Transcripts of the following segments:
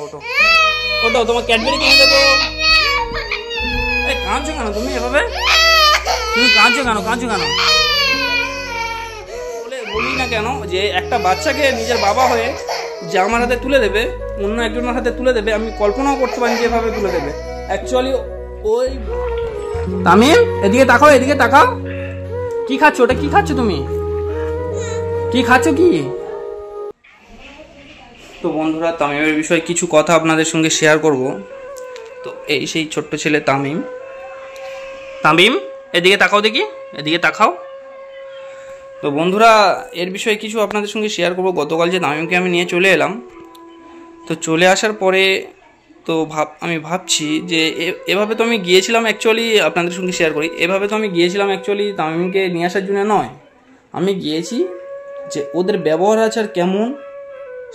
ওঠো ওঠো ওঠো, তোমার ক্যাডবেরি কিনে দেবো। কাঁদছো কেন তুমি এভাবে? তুমি কাঁদছো কেন? কাঁদছো কেন? বলি না কেন যে একটা বাচ্চাকে নিজের বাবা হয়ে যে আমার হাতে তুলে দেবে, অন্য একজনের হাতে তুলে দেবে, আমি কল্পনাও করতে পারি যেভাবে তুলে দেবে। অ্যাকচুয়ালি ওই তামিম, এদিকে তাকাও, এদিকে তাকাও। কি খাচ্ছ? ওটা কি খাচ্ছ তুমি? কি খাচ্ছ কি? তো বন্ধুরা, তামিমের বিষয়ে কিছু কথা আপনাদের সঙ্গে শেয়ার করব। তো এই সেই ছোট্ট ছেলে তামিম। তামিম, এদিকে তাকাও দেখি, এদিকে তাকাও। তো বন্ধুরা, এর বিষয়ে কিছু আপনাদের সঙ্গে শেয়ার করব। গতকাল যে তামিমকে আমি নিয়ে চলে এলাম, তো চলে আসার পরে তো আমি ভাবছি যে এভাবে তো আমি গিয়েছিলাম, অ্যাকচুয়ালি আপনাদের সঙ্গে শেয়ার করি, এভাবে তো আমি গিয়েছিলাম অ্যাকচুয়ালি তামিমকে নিয়ে আসার জন্য নয়। আমি গিয়েছি যে ওদের ব্যবহার আচার কেমন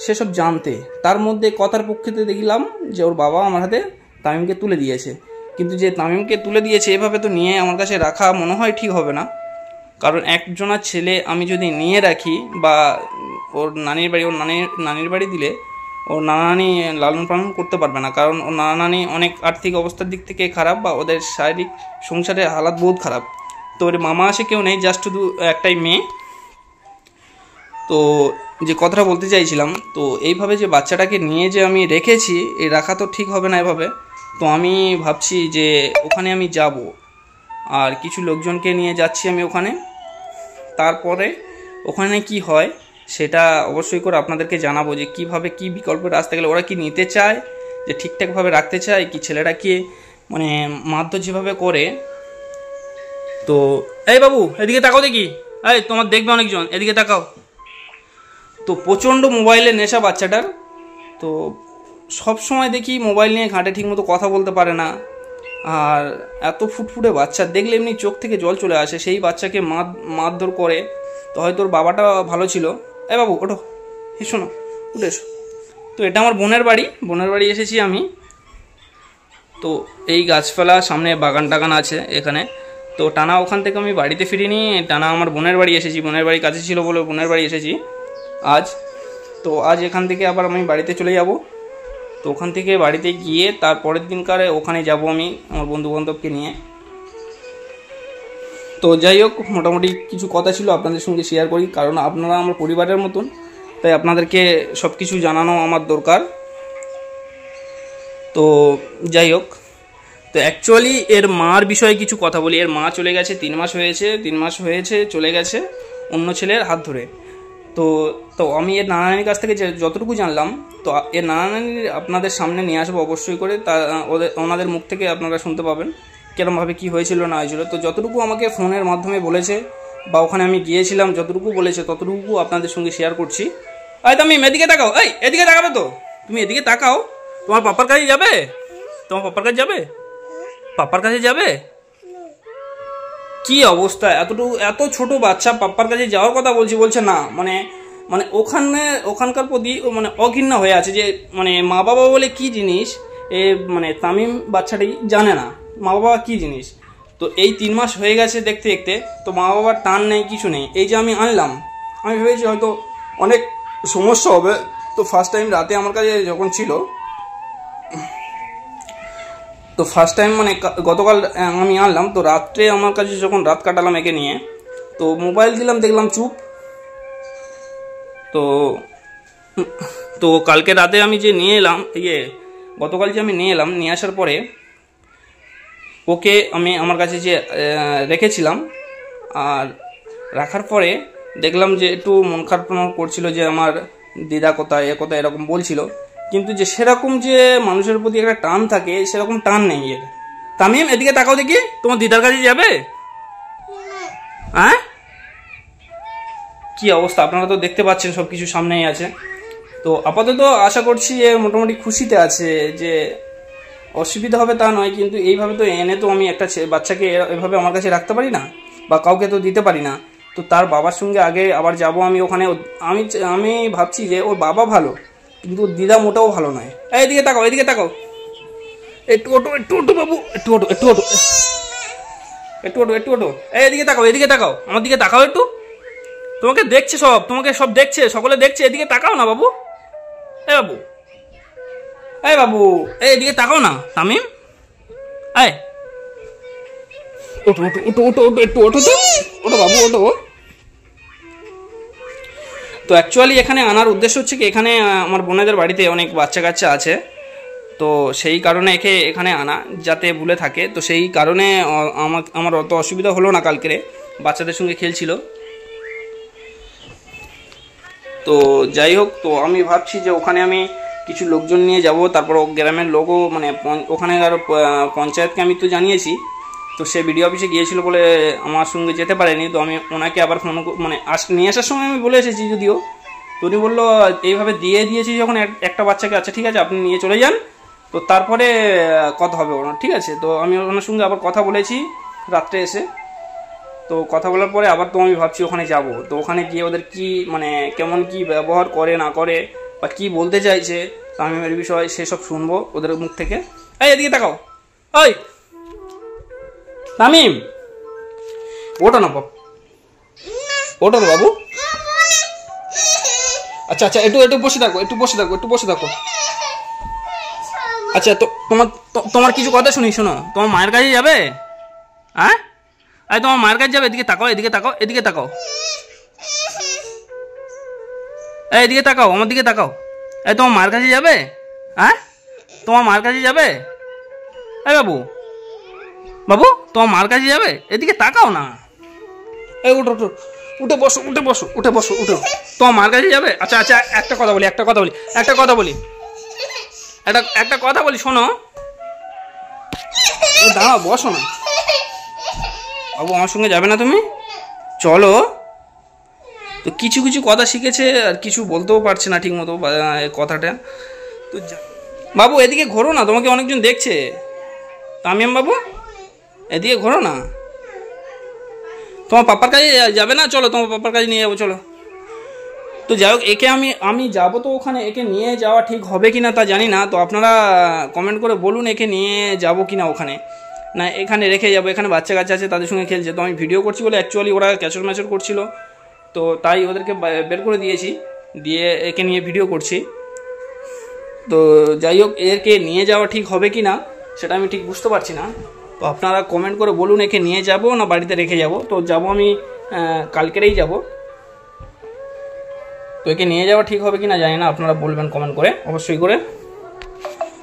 সেসব জানতে। তার মধ্যে কথার পক্ষেতে দেখলাম যে ওর বাবা আমার হাতে তামিমকে তুলে দিয়েছে। কিন্তু যে তামিমকে তুলে দিয়েছে এভাবে তো নিয়ে আমার কাছে রাখা মনে হয় ঠিক হবে না। কারণ একজনের ছেলে আমি যদি নিয়ে রাখি বা ওর নানির বাড়ি, ওর নানির বাড়ি দিলে ওর নানা নানি লালন পালন করতে পারবে না। কারণ ওর নানা নানি অনেক আর্থিক অবস্থার দিক থেকে খারাপ, বা ওদের শারীরিক সংসারের হালাত বহুত খারাপ। তো ওর মামা আসে কেউ নেই, জাস্ট শুধু একটাই মেয়ে। তো যে কথাটা বলতে চাইছিলাম, তো এইভাবে যে বাচ্চাটাকে নিয়ে যে আমি রেখেছি, এই রাখা তো ঠিক হবে না এভাবে। তো আমি ভাবছি যে ওখানে আমি যাব, আর কিছু লোকজনকে নিয়ে যাচ্ছি আমি ওখানে। তারপরে ওখানে কি হয় সেটা অবশ্যই করে আপনাদেরকে জানাবো, যে কিভাবে কি বিকল্প রাস্তা গেলে ওরা কি নিতে চায়, যে ঠিকঠাকভাবে রাখতে চায় কি, ছেলেটা কি মানে মারধর যেভাবে করে। তো এই বাবু, এদিকে তাকাও দেখি, এই তোমার দেখবে অনেকজন, এদিকে তাকাও। তো প্রচণ্ড মোবাইলের নেশা বাচ্চাটার। তো সব সময় দেখি মোবাইল নিয়ে ঘাঁটে, ঠিকমতো কথা বলতে পারে না। আর এত ফুটফুটে বাচ্চা দেখলে এমনি চোখ থেকে জল চলে আসে। সেই বাচ্চাকে মারধর করে। তো হয়তো ওর বাবাটা ভালো ছিল। এ বাবু ওঠো, এসো না, উঠে এসো। তো এটা আমার বোনের বাড়ি এসেছি আমি। তো এই গাছপালা, সামনে বাগান টাগান আছে এখানে। তো টানা ওখান থেকে আমি বাড়িতে ফিরিনি, টানা আমার বোনের বাড়ি এসেছি। বোনের বাড়ি কাছে ছিল বলে বোনের বাড়ি এসেছি আজ। তো আজ এখান থেকে আবার আমি বাড়িতে চলে যাব। তো ওখান থেকে বাড়িতে গিয়ে তারপরের দিনকারে ওখানে যাব আমি আমার বন্ধুবান্ধবকে নিয়ে। তো যাই হোক, মোটামুটি কিছু কথা ছিল আপনাদের সঙ্গে শেয়ার করি, কারণ আপনারা আমার পরিবারের মতন, তাই আপনাদেরকে সব কিছু জানানো আমার দরকার। তো যাই হোক, তো অ্যাকচুয়ালি এর মার বিষয়ে কিছু কথা বলি। এর মা চলে গেছে, 3 মাস হয়েছে চলে গেছে অন্য ছেলের হাত ধরে। তো আমি এর নানা নানির কাছ থেকে যতটুকু জানলাম, তো এর নানা নানির আপনাদের সামনে নিয়ে আসবো অবশ্যই করে। ওনাদের মুখ থেকে আপনারা শুনতে পাবেন কিরমভাবে কি হয়েছিল না হয়েছিল। তো যতটুকু আমাকে ফোনের মাধ্যমে বলেছে বা ওখানে আমি গিয়েছিলাম, যতটুকু বলেছে ততটুকু আপনাদের সঙ্গে শেয়ার করছি। তুমি এদিকে তাকাও, এদিকে তাকাবে তো, তুমি এদিকে তাকাও। তোমার পাপার কাছে যাবে? পাপার কাছে যাবে? কি অবস্থা, এত ছোট বাচ্চা পাপ্পার কাছে যাওয়ার কথা বলছে না। মানে ওখানকার প্রতি মানে অঘৃণা হয়ে আছে, যে মানে মা বাবা বলে কি জিনিস মানে তামিম বাচ্চাটাই জানে না মা বাবা কি জিনিস। তো এই 3 মাস হয়ে গেছে দেখতে দেখতে, তো মা বাবার টান নেই, কিছু নেই। এই যে আমি আনলাম, আমি ভেবেছি হয়তো অনেক সমস্যা হবে। তো ফার্স্ট টাইম রাতে আমার কাছে যখন ছিল, তো ফার্স্ট টাইম মানে গতকাল আমি আনলাম, তো রাত্রে আমার কাছে যখন রাত কাটালাম একে নিয়ে, তো মোবাইল দিলাম, দেখলাম চুপ। তো কালকে রাতে আমি যে নিয়ে এলাম, গতকাল যে আমি নিয়ে এলাম, নিয়ে আসার পরে ওকে আমি আমার কাছে যে রেখেছিলাম, আর রাখার পরে দেখলাম যে একটু মন খারাপ করছিল, যে আমার দিদা কোথায় এরকম বলছিল। কিন্তু যে সেরকম যে মানুষের প্রতি একটা টান থাকে, সেরকম টান নেই এর। তামিম, এদিকে তাকাও দেখি, তোমার দিদার কাছে যাবে? হ্যাঁ, কি অবস্থা আপনারা তো দেখতে পাচ্ছেন, সব কিছু সামনেই আছে। তো আপাতত আশা করছি এ মোটামুটি খুশিতে আছে, যে অসুবিধা হবে তা নয়। কিন্তু এইভাবে তো এনে তো আমি একটা বাচ্চাকে এভাবে আমার কাছে রাখতে পারি না, বা কাউকে তো দিতে পারি না। তো তার বাবার সঙ্গে আগে আবার যাব আমি ওখানে। আমি ভাবছি যে ওর বাবা ভালো, কিন্তু দিদা মোটাও ভালো নয়। এদিকে তাকাও, একটু ওটো বাবু, একটু ওটো। এদিকে তাকাও, আমার দিকে তাকাও একটু। তোমাকে দেখছে সব, সকলে দেখছে, এদিকে তাকাও না বাবু। বাবু, এই বাবু, এদিকে তাকাও না তামিম। এই ওঠো ওঠো ওঠো ওঠো ওঠো একটু ওঠো তো, ওঠো বাবু ওঠো। তো অ্যাকচুয়ালি এখানে আনার উদ্দেশ্য হচ্ছে কি, এখানে আমার বোনেদের বাড়িতে অনেক বাচ্চা কাচ্চা আছে, তো সেই কারণে একে এখানে আনা যাতে ভুলে থাকে। তো সেই কারণে আমার অত অসুবিধা হলো না, কালকে বাচ্চাদের সঙ্গে খেলছিল। তো যাই হোক, তো আমি ভাবছি যে ওখানে আমি কিছু লোকজন নিয়ে যাব, তারপর গ্রামের লোকও মানে ওখানে আরও পঞ্চায়েতকে আমি তো জানিয়েছি, তো সে বিডিও অফিসে গিয়েছিল বলে আমার সঙ্গে যেতে পারেনি। তো আমি ওনাকে আবার ফোন মানে নিয়ে আসার সময় আমি বলে এসেছি যদিও, তো উনি বললো এইভাবে দিয়ে দিয়েছি যখন একটা বাচ্চাকে, আচ্ছা ঠিক আছে আপনি নিয়ে চলে যান, তো তারপরে কথা হবে ওনার, ঠিক আছে। তো আমি ওনার সঙ্গে আবার কথা বলেছি রাত্রে এসে, তো কথা বলার পরে আবার তো আমি ভাবছি ওখানে যাব। তো ওখানে গিয়ে ওদের কি মানে কেমন কি ব্যবহার করে না করে বা কি বলতে চাইছে তামিমের বিষয়ে সেসব শুনবো ওদের মুখ থেকে। এই এদিকে তাকাও, ওই তামিম ওটো না বাবু, ওটো না বাবু। আচ্ছা আচ্ছা একটু একটু বসে থাকো, একটু বসে থাকো, একটু বসে থাকো। আচ্ছা তো তোমার কিছু কথা শুনি, শোনো, তোমার মায়ের কাছে যাবে? হ্যাঁ আরে তোমার মায়ের কাছে যাবে? এদিকে তাকাও, এদিকে তাকাও, এদিকে তাকাও, এদিকে তাকাও, আমার দিকে তাকাও। এই তোমার মায়ের কাছে যাবে? হ্যাঁ তোমার মায়ের কাছে যাবে? এই বাবু, বাবু তোমার মার কাছে যাবে? এদিকে তাকাও না। এই উঠো উঠো, উঠে বসো, উঠে বসো, উঠে বসো, উঠো। তোমার মার কাছে যাবে? আচ্ছা আচ্ছা একটা কথা বলি, একটা কথা বলি, একটা কথা বলি, একটা কথা বলি, শোনো। দাঁড়াও, বসো না বাবু, আমার সঙ্গে যাবে না তুমি? চলো। তো কিছু কিছু কথা শিখেছে আর কিছু বলতেও পারছে না ঠিক মতো কথাটা। তো বাবু এদিকে ঘোরো না, তোমাকে অনেকজন দেখছে। তামিম বাবু এদিকে ঘোরো না, তোমার পাপার কাছে যাবে না? চলো তোমার পাপার কাছে নিয়ে যাবো, চলো। তো যাই হোক, একে আমি যাবো, তো ওখানে একে নিয়ে যাওয়া ঠিক হবে কি না তা জানি না। তো আপনারা কমেন্ট করে বলুন একে নিয়ে যাব কি না ওখানে, না এখানে রেখে যাবো। এখানে বাচ্চা কাচ্চা আছে, তাদের সঙ্গে খেলছে, তো আমি ভিডিও করছি বলে অ্যাকচুয়ালি ওরা ক্যাচর ম্যাচর করছিল, তো তাই ওদেরকে বের করে দিয়েছি, দিয়ে একে নিয়ে ভিডিও করছি। তো যাই হোক, একে নিয়ে যাওয়া ঠিক হবে কি না সেটা আমি ঠিক বুঝতে পারছি না। তো আপনারা কমেন্ট করে বলুন একে নিয়ে যাব না বাড়িতে রেখে যাব। তো যাব আমি কালকেরেই যাব। তো একে নিয়ে যাওয়া ঠিক হবে কি না জানি না, আপনারা বলবেন কমেন্ট করে অবশ্যই করে।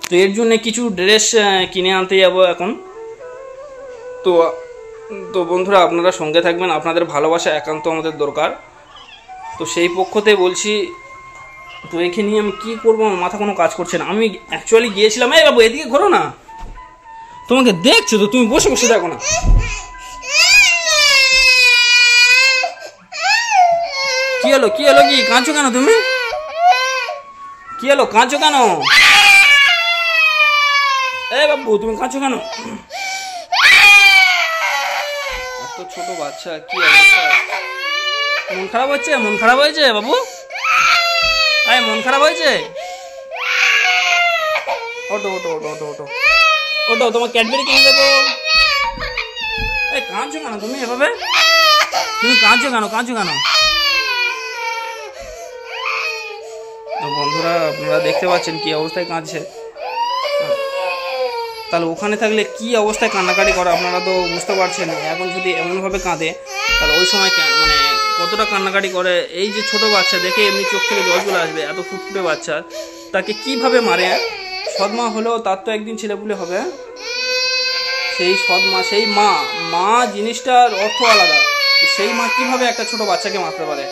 তো এর জন্য কিছু ড্রেস কিনে আনতে যাব এখন। তো বন্ধুরা আপনারা সঙ্গে থাকবেন, আপনাদের ভালোবাসা একান্ত আমাদের দরকার। তো সেই পক্ষতে বলছি, তো একে নিয়ে আমি কী করবো, আমার মাথা কোনো কাজ করছে না। আমি অ্যাকচুয়ালি গিয়েছিলাম, এই বাবু এদিকে ঘোরো না, তোমাকে দেখছো তো, তুমি বসে বসে দেখো না। কি হলো কি হলো, কি কাঁদছো কেন তুমি? কি হলো, কাঁদছো কেন? এই বাবু তুমি কাঁদছো কেন? এত ছোট বাচ্চা, কি অবস্থা? মন খারাপ হচ্ছে? মন খারাপ হয়েছে বাবু? এই মন খারাপ হয়েছে? ওটো ওটো ওটো ওটো ওটো ওটো, তোমার ক্যাডবেরি কিনে দেবো। এই কাঁদছো কেন তুমি এভাবে? তুমি কাঁদছো কেন, কাঁদছো কেন? তো বন্ধুরা আপনারা দেখতে পাচ্ছেন কি অবস্থায় কাঁদছে। তাহলে ওখানে থাকলে কি অবস্থায় কান্নাকাটি করে আপনারা তো বুঝতে পারছেন। এখন যদি এমনভাবে কাঁদে তাহলে ওই সময় মানে কতটা কান্নাকাটি করে। এই যে ছোট বাচ্চা দেখে এমনি চোখ থেকে জল চলে আসবে, এত ফুটফুটে বাচ্চা, তাকে কিভাবে মারে? সৎমা হলেও তার তো একদিন ছেলেপুলে হবে। সেই সৎমা, সেই মা জিনিসটার অর্থ আলাদা। সেই মা কিভাবে একটা ছোট বাচ্চাকে মারতে পারে?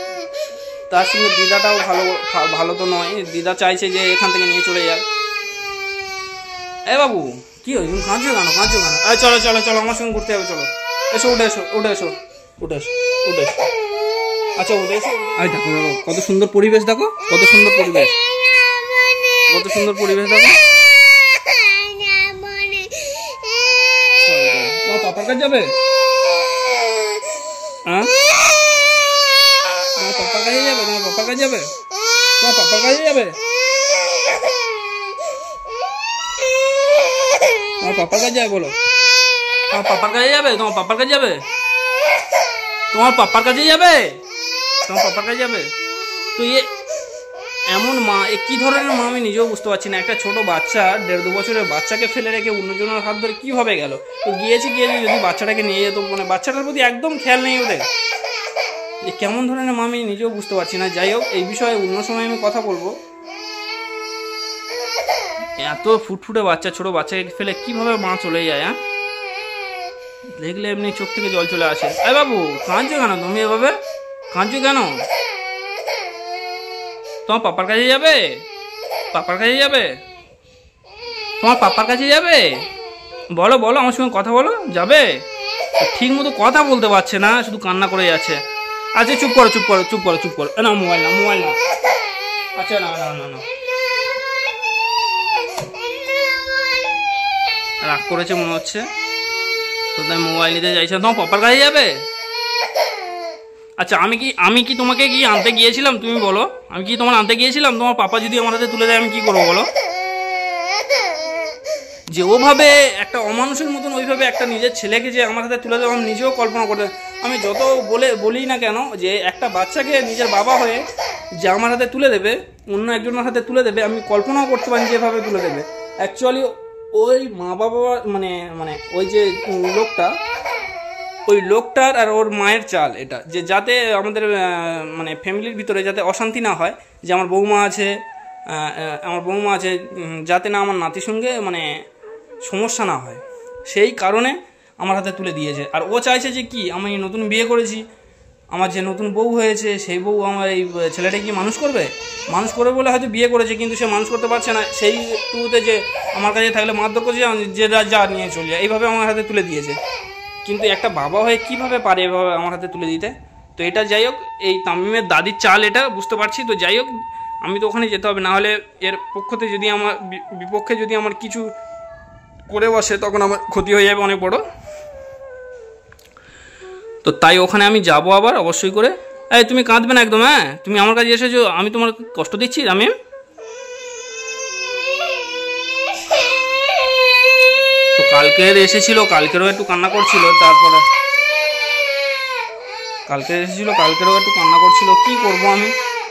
তার সঙ্গে দিদাটাও ভালো তো নয়, দিদা চাইছে যে এখান থেকে নিয়ে চলে যাক। এ বাবু কি হয়, তুমি কাঁদছো কেন, কাঁদছো কেন? চলো চলো চলো, আমার সঙ্গে ঘুরতে যাবে, চলো। এসো, উঠে এসো, উঠে এসো, উঠে এসো, উঠে এসো। আচ্ছা উঠে এসো। এই দেখো দেখো কত সুন্দর পরিবেশ, দেখো কত সুন্দর পরিবেশ, কত সুন্দর পরিবেশ দেখো। তোমার পাপার কাছে যাবে? হ্যাঁ তোমার পাপার কাছে যাবে? তোমার পাপার কাছে যাবে? তোমার পাপার কাছে যাবে? তোমার পাপার কাছে যাবে? বলো, তোমার পাপার কাছে যাবে? তোমার পাপার কাছে যাবে? তোমার পাপার কাছে যাবে? তোমার পাপার কাছে যাবে? তো এমন মা, এ কী ধরনের মা আমি নিজেও বুঝতে পারছি না। একটা ছোট বাচ্চা 1.5-2 বছরের বাচ্চাকে ফেলে রেখে অন্যজনের হাত ধরে কীভাবে গেল? তো গিয়েছে যদি বাচ্চাটাকে নিয়ে যেত, মানে বাচ্চাটার প্রতি একদম খেয়াল নেই ওদের। যে কেমন ধরনের মা আমি নিজেও বুঝতে পারছি না। যাই হোক, এই বিষয়ে অন্য সময় আমি কথা বলবো। এত ফুটফুটে বাচ্চা, ছোট বাচ্চাকে ফেলে কিভাবে মা চলে যায়? হ্যাঁ, দেখলে এমনি চোখ থেকে জল চলে আসে। আরে বাবু, কাঁদছো কেন তুমি এভাবে? কাঁদছো কেন? তোমার পাপার কাছে যাবে? পাপার কাছে যাবে? তোমার পাপার কাছে যাবে? বলো বলো, আমার সঙ্গে কথা বলো। যাবে? ঠিক মতো কথা বলতে পারছে না, শুধু কান্না করে যাচ্ছে। আচ্ছা চুপ করো চুপ করো চুপ করো চুপ করো। না মোবাইল না, মোবাইল না। আচ্ছা না না না না, রাগ করেছে মনে হচ্ছে, তো তাই মোবাইল নিতে চাইছে। তোমার পাপার কাছে যাবে? আচ্ছা, আমি কি তোমাকে কি আনতে গিয়েছিলাম? তুমি বলো, আমি কি তোমার আনতে গিয়েছিলাম? তোমার পাপা যদি আমার হাতে তুলে দেয় আমি কি করবো বলো? যে ওভাবে একটা অমানুষের মতন ওইভাবে একটা নিজের ছেলেকে যে আমার হাতে তুলে দেবো, আমি নিজেও কল্পনা করতে, আমি যত বলি না কেন যে একটা বাচ্চাকে নিজের বাবা হয়ে যে আমার হাতে তুলে দেবে, অন্য একজনের হাতে তুলে দেবে, আমি কল্পনাও করতে পারি যেভাবে তুলে দেবে। অ্যাকচুয়ালি ওই মা বাবা মানে মানে ওই যে লোকটা, ওই লোকটার আর ওর মায়ের চাল এটা, যে যাতে আমাদের মানে ফ্যামিলির ভিতরে যাতে অশান্তি না হয়, যে আমার বৌমা আছে যাতে না আমার নাতির সঙ্গে মানে সমস্যা না হয়, সেই কারণে আমার হাতে তুলে দিয়েছে। আর ও চাইছে যে কি, আমি নতুন বিয়ে করেছি, আমার যে নতুন বউ হয়েছে সেই বউ আমার এই ছেলেটা কি মানুষ করবে বলে হয়তো বিয়ে করেছে, কিন্তু সে মানুষ করতে পারছে না। সেই টুতে যে আমার কাছে থাকলে মারধর করছে, যে যা নিয়ে চলে যায়, এইভাবে আমার হাতে তুলে দিয়েছে। কিন্তু একটা বাবা হয়ে কিভাবে পারে এভাবে আমার হাতে তুলে দিতে? তো এটা যাই হোক, এই তামিমের দাদির চাল এটা বুঝতে পারছি। তো যাই হোক, আমি তো ওখানে যেতে হবে, না হলে এর পক্ষতে যদি আমার বিপক্ষে যদি আমার কিছু করে বসে, তখন আমার ক্ষতি হয়ে যাবে অনেক বড়। তো তাই ওখানে আমি যাব আবার অবশ্যই করে। এই তুমি কাঁদবে না একদম, হ্যাঁ? তুমি আমার কাছে এসেছো, আমি তোমার কষ্ট দিচ্ছি তামিম? তো কালকের এসেছিল, কালকেরও একটু কান্না করছিল, তারপরে কালকেরও একটু কান্না করছিল। কি করব আমি,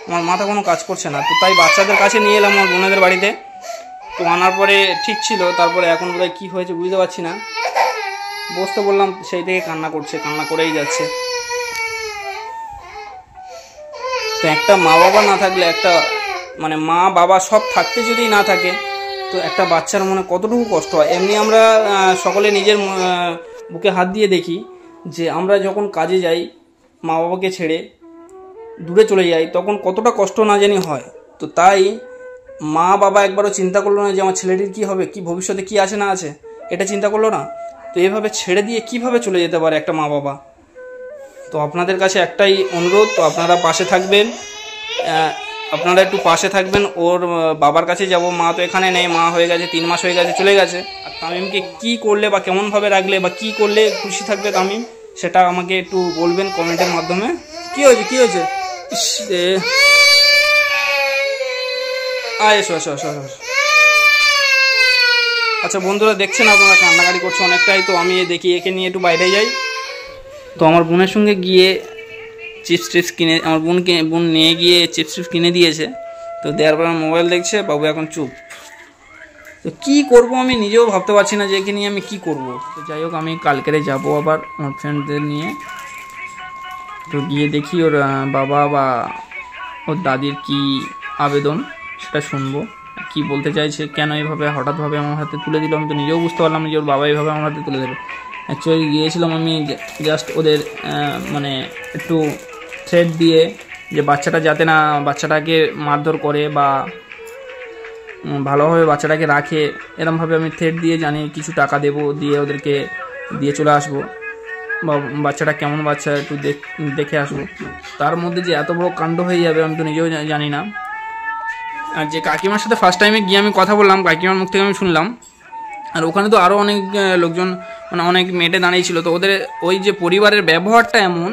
আমার মাথা কোনো কাজ করছে না। তো তাই বাচ্চাদের কাছে নিয়ে এলাম আমার বোনেদের বাড়িতে। তো আনার পরে ঠিক ছিল, তারপরে এখন বোধহয় কী হয়েছে বুঝতে পারছি না। বসতে বললাম, সেই থেকে কান্না করেই যাচ্ছে। তো একটা মা বাবা না থাকলে, একটা মানে মা বাবা সব থাকতে যদি না থাকে, তো একটা বাচ্চার মনে কতটুকু কষ্ট হয়। এমনি আমরা সকলে নিজের বুকে হাত দিয়ে দেখি যে আমরা যখন কাজে যাই, মা বাবাকে ছেড়ে দূরে চলে যাই, তখন কতটা কষ্ট না জানি হয়। তো তাই মা বাবা একবারও চিন্তা করলো না যে আমার ছেলেটির কী হবে, কি ভবিষ্যতে কি আছে না আছে, এটা চিন্তা করলো না। তো এভাবে ছেড়ে দিয়ে কিভাবে চলে যেতে পারে একটা মা বাবা? তো আপনাদের কাছে একটাই অনুরোধ, তো আপনারা পাশে থাকবেন, আপনারা একটু পাশে থাকবেন। ওর বাবার কাছে যাব, মা তো এখানে নেই, মা হয়ে গেছে 3 মাস হয়ে গেছে, চলে গেছে। আর তামিমকে কী করলে বা কেমনভাবে রাখলে বা কী করলে খুশি থাকবে তামিম, সেটা আমাকে একটু বলবেন কমেন্টের মাধ্যমে। কী হয়েছে? এসো। আচ্ছা বন্ধুরা, দেখছেন আপনারা কান্নাকাটি করছে অনেকটাই। তো আমি দেখি একে নিয়ে একটু বাইরে যাই। তো আমার বোনের সঙ্গে গিয়ে চিপস কিনে, আমার বোন নিয়ে গিয়ে চিপস কিনে দিয়েছে। তো দেওয়ার পর মোবাইল দেখছে, বাবু এখন চুপ। তো কী করব আমি নিজেও ভাবতে পারছি না যে একে নিয়ে আমি কী করব। তো যাই হোক, আমি কালকেরে যাব আবার আমার ফ্রেন্ডদের নিয়ে। তো গিয়ে দেখি ওর বাবা বা ওর দাদির কি আবেদন, সেটা শুনবো, কি বলতে চাইছে, কেন এইভাবে হঠাৎভাবে আমার হাতে তুলে দিল। আমি তো নিজেও বুঝতে পারলাম না যে ওর বাবা এইভাবে আমার হাতে তুলে দেবে। অ্যাকচুয়ালি গিয়েছিলাম আমি জাস্ট ওদের মানে একটু থ্রেট দিয়ে, যে বাচ্চাটা যাতে না বাচ্চাটাকে মারধর করে বা ভালোভাবে বাচ্চাটাকে রাখে, এরমভাবে আমি থ্রেট দিয়ে জানি কিছু টাকা দেবো, দিয়ে ওদেরকে দিয়ে চলে আসবো, বা বাচ্চাটা কেমন বাচ্চা একটু দেখে আসবো। তার মধ্যে যে এত বড় কাণ্ড হয়ে যাবে আমি তো নিজেও জানি না। আর যে কাকিমার সাথে ফার্স্ট টাইমে গিয়ে আমি কথা বললাম, কাকিমার মুখ থেকে আমি শুনলাম। আর ওখানে তো আরও অনেক লোকজন, মানে অনেক মেয়েটে দাঁড়িয়েছিল। তো ওদের ওই যে পরিবারের ব্যবহারটা এমন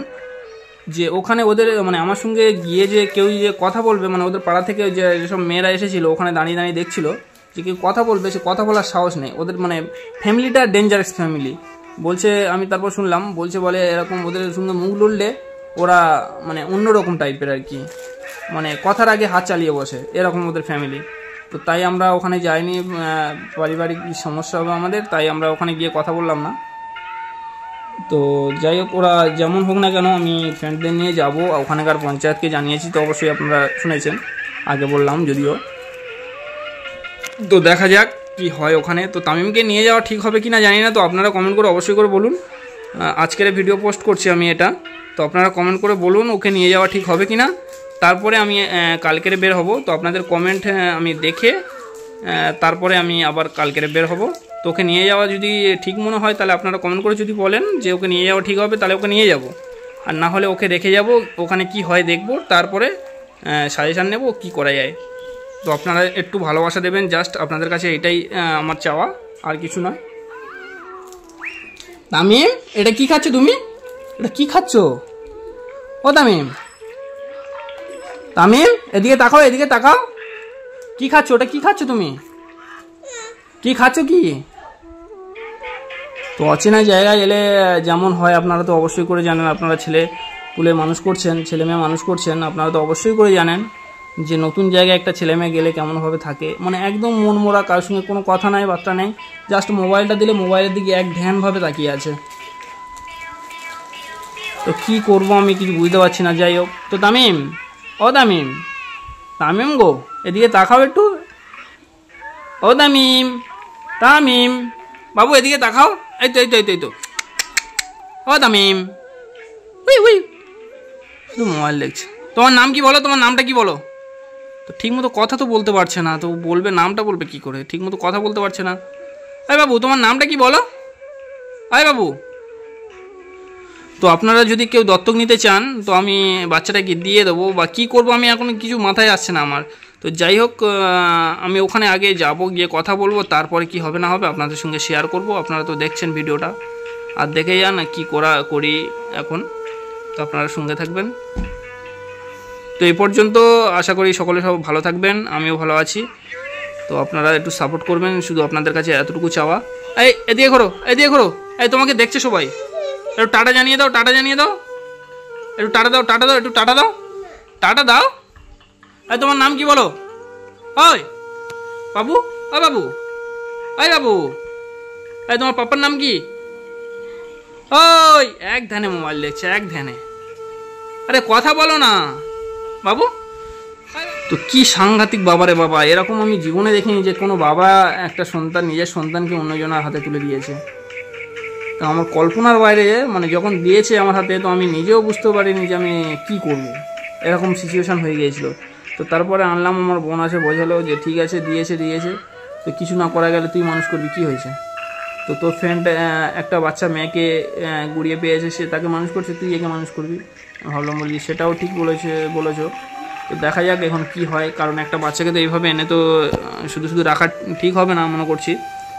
যে ওখানে ওদের মানে আমার সঙ্গে গিয়ে যে কেউ যে কথা বলবে, মানে ওদের পাড়া থেকে যেসব মেয়েরা এসেছিলো ওখানে দাঁড়িয়ে দেখছিল যে কেউ কথা বলবে, সে কথা বলার সাহস নেই। ওদের মানে ফ্যামিলিটা ডেঞ্জারাস ফ্যামিলি বলছে। আমি তারপর শুনলাম বলে এরকম ওদের সঙ্গে মুখ লড়লে ওরা মানে অন্যরকম টাইপের আর কি, মানে কথার আগে হাত চালিয়ে বসে, এরকম ওদের ফ্যামিলি। তো তাই আমরা ওখানে যাইনি, পারিবারিক সমস্যা হবে আমাদের, তাই আমরা ওখানে গিয়ে কথা বললাম না। তো যাই হোক, ওরা যেমন হোক না কেন আমি ফ্রেন্ডদের নিয়ে যাব, ওখানকার পঞ্চায়েতকে জানিয়েছি, তো অবশ্যই আপনারা শুনেছেন, আগে বললাম যদিও। তো দেখা যাক কি হয় ওখানে। তো তামিমকে নিয়ে যাওয়া ঠিক হবে কি না জানি না, তো আপনারা কমেন্ট করে অবশ্যই করে বলুন। আজকের ভিডিও পোস্ট করছি আমি এটা, তো আপনারা কমেন্ট করে বলুন ওকে নিয়ে যাওয়া ঠিক হবে কি না। তারপরে আমি কালকেরে বের হব, তো আপনাদের কমেন্ট আমি দেখে তারপরে আমি আবার কালকেরে বের হব। তো ওকে নিয়ে যাওয়া যদি ঠিক মনে হয় তাহলে আপনারা কমেন্ট করে যদি বলেন যে ওকে নিয়ে যাওয়া ঠিক হবে তাহলে ওকে নিয়ে যাব, আর না হলে ওকে রেখে যাব, ওখানে কি হয় দেখব, তারপরে সাজেশান নেব কি করা যায়। তো আপনারা একটু ভালোবাসা দেবেন, জাস্ট আপনাদের কাছে এটাই আমার চাওয়া, আর কিছু নয়। তামিম, এটা কি খাচ্ছ তুমি? এটা কি খাচ্ছ? ও তামিম, তামিম এদিকে তাকাও, এদিকে তাকাও। কি খাচ্ছ? ওটা কি খাচ্ছ তুমি? কি খাচ্ছ কি? তো অচেনা জায়গায় এলে যেমন হয় আপনারা তো অবশ্যই করে জানেন, আপনারা ছেলে পুলে মানুষ করছেন, ছেলে মেয়ে মানুষ করছেন, আপনারা তো অবশ্যই করে জানেন যে নতুন জায়গায় একটা ছেলে মেয়ে গেলে কেমনভাবে থাকে, মানে একদম মন মোড়া, কারোর সঙ্গে কোনো কথা নাই বার্তা নেই, জাস্ট মোবাইলটা দিলে মোবাইলের দিকে এক ধ্যানভাবে তাকিয়ে আছে। তো কি করব আমি কিছু বুঝতে পারছি না। যাই হোক, তো তামিম, ও তামিম, তামিম গো এদিকে তাকাও একটু। ও তামিম, তামিম বাবু এদিকে তাকাও। এই তো এই তো এই তো এই তো। ও তামিম, উই উই, শুধু মোবাইল দেখছে। তোমার নাম কি বলো? তোমার নামটা কি বলো? তো ঠিক মতো কথা তো বলতে পারছে না, তো বলবে নামটা বলবে কি করে? ঠিক মতো কথা বলতে পারছে না। আয় বাবু, তোমার নামটা কি বলো? আয় বাবু। তো আপনারা যদি কেউ দত্তক নিতে চান তো আমি বাচ্চাটাকে দিয়ে দেবো, বা কী করবো আমি এখন কিছু মাথায় আসছে না আমার। তো যাই হোক, আমি ওখানে আগে যাব, গিয়ে কথা বলবো, তারপরে কি হবে না হবে আপনাদের সঙ্গে শেয়ার করব। আপনারা তো দেখছেন ভিডিওটা, আর দেখে যান কি করি এখন। তো আপনারা সঙ্গে থাকবেন। তো এই পর্যন্ত, আশা করি সকলে সব ভালো থাকবেন, আমিও ভালো আছি। তো আপনারা একটু সাপোর্ট করবেন, শুধু আপনাদের কাছে এতটুকু চাওয়া। এই এদিকে ঘোরো, এদিকে ঘোরো, এই তোমাকে দেখছে সবাই, একটু টাটা জানিয়ে দাও, টাটা জানিয়ে দাও, একটু টাটা দাও, টাটা দাও, একটু টাটা দাও, টাটা দাও। এই তোমার নাম কি বলো? ওই বাবু, ওই বাবু, ওই বাবু, এই তোমার পাপার নাম কি? ওই এক ধ্যানে মোবাইল দেখছে, এক ধ্যানে। আরে কথা বলো না বাবু। তো কি সাংঘাতিক বাবা রে বাবা, এরকম আমি জীবনে দেখিনি যে কোনো বাবা একটা সন্তান নিজের সন্তানকে অন্যজনের হাতে তুলে দিয়েছে। তো আমার কল্পনার বাইরে, মানে যখন দিয়েছে আমার হাতে তো আমি নিজেও বুঝতে পারিনি যে আমি কি করব, এরকম সিচুয়েশান হয়ে গিয়েছিল। তো তারপরে আনলাম, আমার বোন আছে, বোঝালো যে ঠিক আছে দিয়েছে, তো কিছু না করা গেলে তুই মানুষ করবি, কি হয়েছে? তো তোর ফ্রেন্ড একটা বাচ্চা মেয়েকে গুড়িয়ে পেয়েছে, সে তাকে মানুষ করছে, তুই একে মানুষ করবি। ভাবলাম বলি সেটাও ঠিক বলেছো। তো দেখা যাক এখন কি হয়, কারণ একটা বাচ্চাকে তো এইভাবে এনে তো শুধু শুধু রাখা ঠিক হবে না মনে করছি,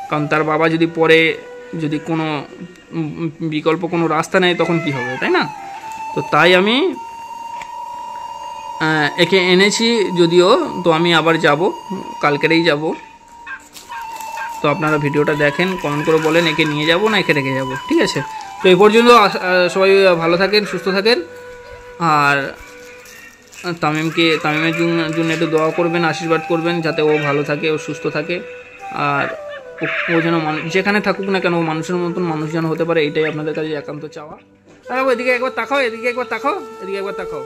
কারণ তার বাবা যদি পরে যদি কোনো বিকল্প কোনো রাস্তা নেই তখন কি হবে, তাই না? তো তাই আমি একে এনেছি যদিও, তো আমি আবার যাব, কালকেরেই যাব। তো আপনারা ভিডিওটা দেখেন, কমেন্ট করে বলেন একে নিয়ে যাব না একে রেখে যাব, ঠিক আছে? তো এই পর্যন্ত, সবাই ভালো থাকেন, সুস্থ থাকেন, আর তামিমের জন্য একটু দোয়া করবেন, আশীর্বাদ করবেন যাতে ও ভালো থাকে, ও সুস্থ থাকে, আর ও যেন যেখানে থাকুক না কেন ও মানুষের মতন মানুষ যেন হতে পারে, এটাই আপনাদের কাছে একান্ত চাওয়া। এদিকে একবার তাকাও, এদিকে একবার তাকাও, এদিকে একবার তাকাও।